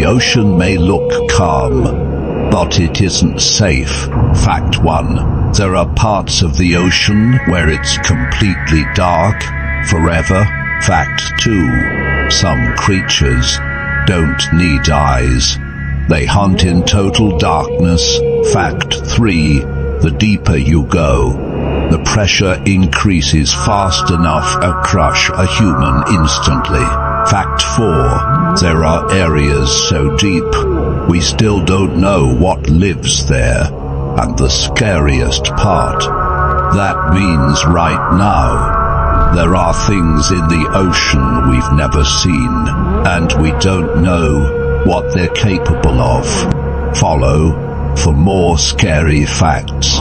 ocean may look calm, but it isn't safe. Fact 1. There are parts of the ocean where it's completely dark, forever. Fact 2. Some creatures don't need eyes. They hunt in total darkness. Fact 3. The deeper you go, the pressure increases fast enough to crush a human instantly. Fact 4. There are areas so deep, we still don't know what lives there. And the scariest part, that means right now, there are things in the ocean we've never seen, and we don't know what they're capable of. Follow for more scary facts.